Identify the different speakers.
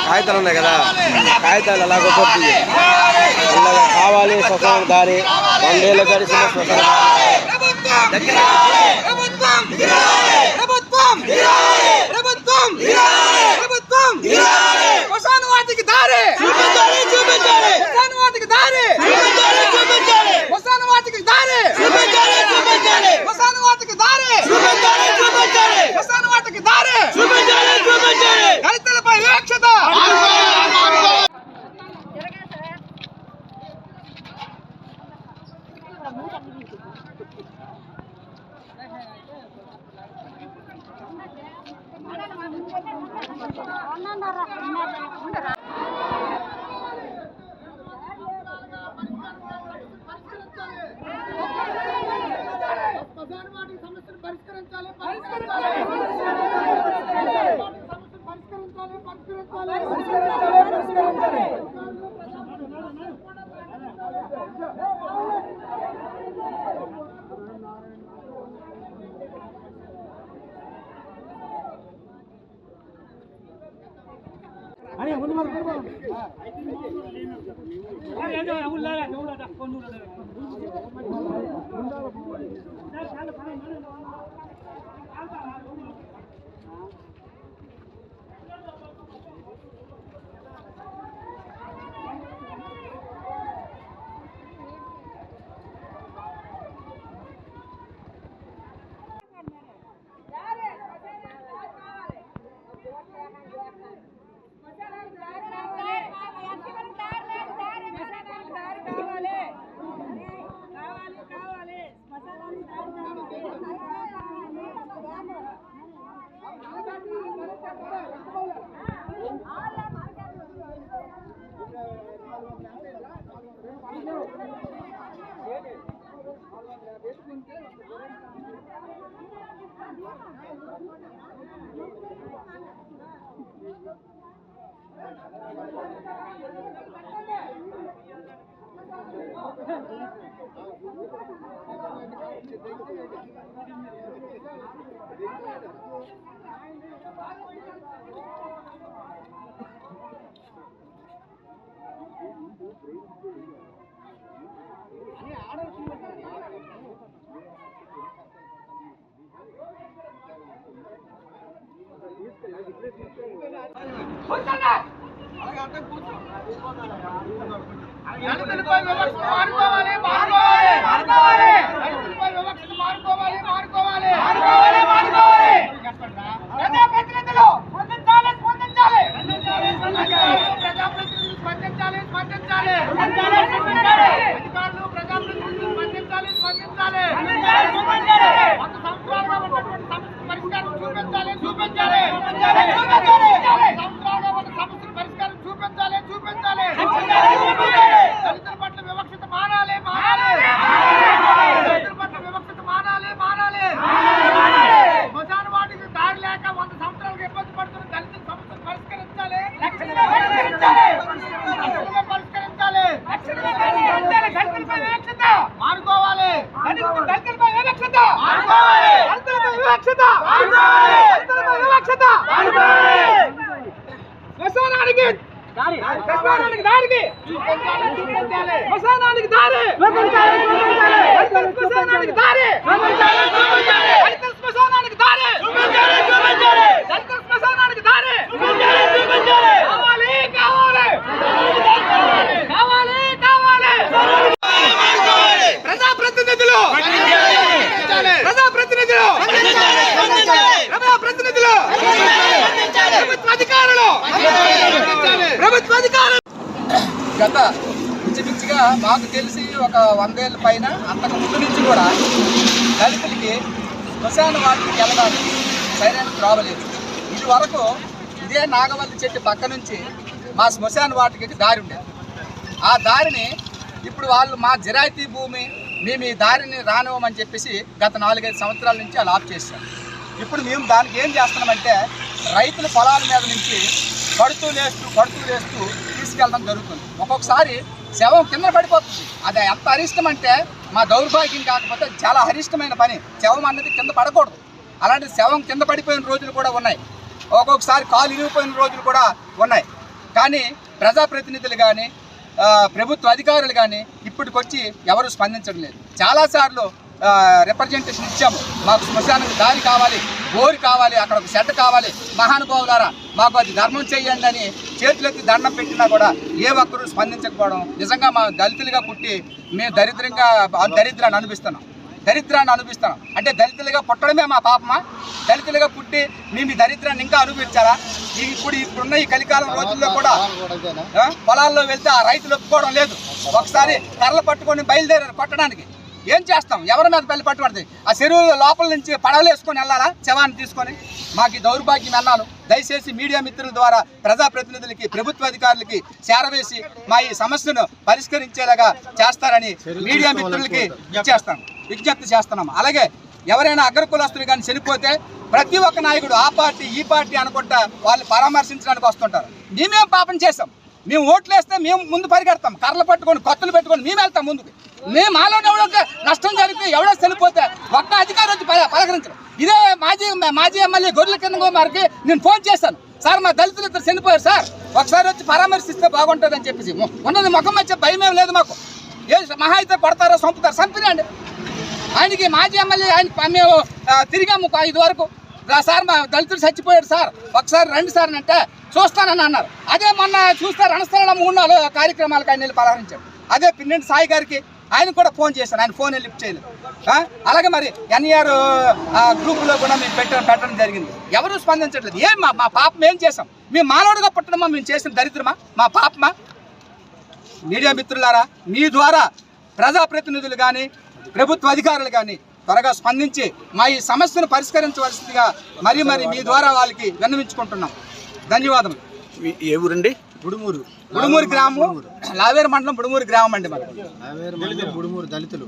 Speaker 1: కాగితాలు ఉన్నాయి కదా, కాగితాలు అలాగ కొట్టి ఇలాగా కావాలి శ్మశాన దారి 100 ఏళ్ళ గడిచిన శ్మశాన
Speaker 2: వాటికి దారి వాటికి దారి వాటికి దారి వాటికి దారి వాటికి దారి దళితులపై వివక్షత
Speaker 3: గత ఇంచుమించుగా మాకు తెలిసి ఒక 100 ఏళ్ళ పైన అంతకు ముందు నుంచి కూడా దళితులకి శ్మశాన వాటికి వెళ్ళడానికి సరైన త్రోవలేదు. ఇది వరకు ఇదే నాగవల్లి చెట్టు పక్క నుంచి మా శ్మశాన వాటికి దారి ఉండేది. ఆ దారిని ఇప్పుడు వాళ్ళు మా జిరాయితీ భూమి మేము ఈ దారిని రానివ్వమని చెప్పేసి గత 4-5 సంవత్సరాల నుంచి అలా ఆఫ్ చేశాం. ఇప్పుడు మేము దానికి ఏం చేస్తున్నామంటే రైతుల పొలాల మీద నుంచి పడుతూ లేస్తూ తీసుకెళ్ళడం జరుగుతుంది. ఒక్కొక్కసారి శవం కింద పడిపోతుంది. అది ఎంత అరిష్టం అంటే మా దౌర్భాగ్యం కాకపోతే చాలా అరిష్టమైన పని. శవం అన్నది కింద పడకూడదు. అలాంటి శవం కింద పడిపోయిన రోజులు కూడా ఉన్నాయి. ఒక్కొక్కసారి కాలు ఇరిగిపోయిన రోజులు కూడా ఉన్నాయి. కానీ ప్రజాప్రతినిధులు కానీ ప్రభుత్వ అధికారులు కానీ ఇప్పటికొచ్చి ఎవరు స్పందించడం లేదు. చాలాసార్లు రిప్రజెంటేషన్ ఇచ్చాము, మాకు శ్మశానానికి దారి కావాలి, బోరు కావాలి, అక్కడ ఒక షెడ్ కావాలి, మహానుభావులారా మాకు అది ధర్మం చేయండి అని చేతులెత్తి దండం పెట్టినా కూడా ఏ ఒక్కరూ స్పందించకపోవడం నిజంగా మా దళితులుగా పుట్టి మేము దరిద్రాన్ని అనుభవిస్తున్నాం. అంటే దళితులుగా పుట్టడమే మా పాపమా? దళితులుగా పుట్టి మేము ఈ దరిద్రాన్ని ఇంకా అనుభవించాలా? ఇప్పుడున్న ఈ కలికాలం రోజుల్లో కూడా పొలాల్లో వెళ్తే ఆ రైతులు ఒప్పుకోవడం లేదు. ఒకసారి కర్రలు పట్టుకొని బయలుదేరారు కొట్టడానికి. ఏం చేస్తాం? ఎవరి మీద పెళ్లి పట్టుబడుతుంది? ఆ చెరువు లోపల నుంచి పడవలు వేసుకొని వెళ్ళాలా శవాన్ని తీసుకొని? మాకు ఈ దౌర్భాగ్యం అన్నాను. దయచేసి మీడియా మిత్రుల ద్వారా ప్రజాప్రతినిధులకి, ప్రభుత్వ అధికారులకి చేరవేసి మా ఈ సమస్యను పరిష్కరించేలాగా చేస్తారని మీడియా మిత్రులకి విజ్ఞప్తి చేస్తున్నాం. అలాగే ఎవరైనా అగ్రకులస్తులు కానీ చనిపోతే ప్రతి ఒక్క నాయకుడు ఆ పార్టీ ఈ పార్టీ అనుకుంటా వాళ్ళు పరామర్శించడానికి వస్తుంటారు. మేమేం పాపం చేస్తాం? మేము ఓట్లు వేస్తే మేము ముందు పరిగెడతాం, కర్రలు పట్టుకొని కత్తులు పెట్టుకొని మేము వెళ్తాం ముందుకు. మేము మాలో ఎవడో నష్టం జరిగితే ఎవడో చనిపోతే ఒక్క అధికారి వచ్చి పలకరించడం. ఇదే మాజీ ఎమ్మెల్యే గొర్రెల కింద గారికి నేను ఫోన్ చేశాను, సార్ మా దళితులు ఇద్దరు చనిపోయారు సార్, ఒకసారి వచ్చి పరామర్శిస్తే బాగుంటుంది అని చెప్పేసి. ఉన్నది ముఖం వచ్చే భయం ఏం లేదు మాకు. ఏ మహా అయితే కొడతారో చంపుతారో చంపినండి. ఆయనకి మాజీ ఎమ్మెల్యే ఆయన మేము తిరిగాము 5 వరకు, సార్ మా దళితులు చచ్చిపోయారు సార్ ఒకసారి రండి సార్ అంటే చూస్తానని అన్నారు. అదే మొన్న చూస్తే రణస్థలం 3-4 కార్యక్రమాలకు ఆయన వెళ్ళి పలకరించాడు. అదే పిన్నెంటి సాయి గారికి ఆయన కూడా ఫోన్ చేశాను, ఆయన ఫోన్ లిఫ్ట్ చేయలేదు. అలాగే మరి ఎన్ఈఆర్ గ్రూపులో కూడా మేము పెట్టడం జరిగింది, ఎవరు స్పందించట్లేదు. ఏం మా పాపం ఏం చేసాం? మేము మానవుడిగా పుట్టడమా? మేము చేసిన దరిద్రమా? మా పాపమా? మీడియా మిత్రులారా, మీ ద్వారా ప్రజాప్రతినిధులు కానీ ప్రభుత్వ అధికారులు కానీ త్వరగా స్పందించి మా ఈ సమస్యను పరిష్కరించవలసిందిగా మరి మీ ద్వారా వాళ్ళకి విన్నవించుకుంటున్నాం. ధన్యవాదములు.
Speaker 1: ఏ ఊరండి?
Speaker 3: బుడుమూరు గ్రామం, లావేరు మండలం బుడుమూరు గ్రామం అండి. మరి
Speaker 4: బుడుమూరు దళితులు